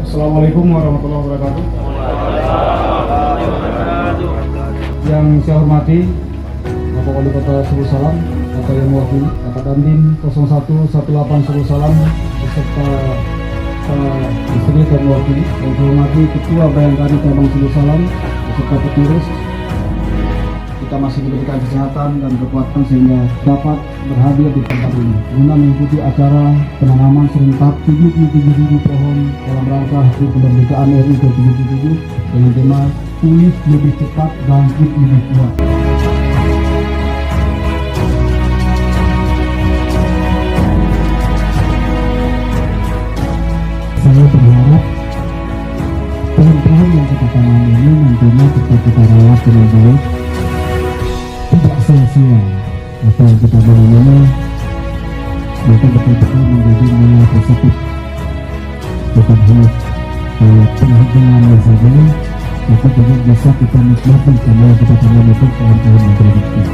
Assalamualaikum warahmatullahi wabarakatuh. Yang saya hormati Bapak Wali Kota Sulu Salam, Bapak yang mewakili Bapak Dandim 0118 Sulu Salam beserta istri dan mewakili. Yang saya hormati Ketua Bayangkari Cabang Sulu Salam beserta pengurus. Kita masih diberikan kesehatan dan kekuatan sehingga dapat berhadir di tempat ini guna mengikuti acara penanaman serentak 77.000 pohon dalam rangka Hari Kemerdekaan RI ke-77 dengan tema Pulih Lebih Cepat, Bangkit Lebih Kuat. Saya berharap pohon-pohon yang kita tanam ini nantinya kita rawat dengan baik, tidak sia-sia. Apa yang kita bangun ini mereka betul-betul menjadi nilai positif, bukan hanya penghitungannya saja, tapi juga bisa kita nikmati karena kita tanam itu pohon-pohon yang produktif.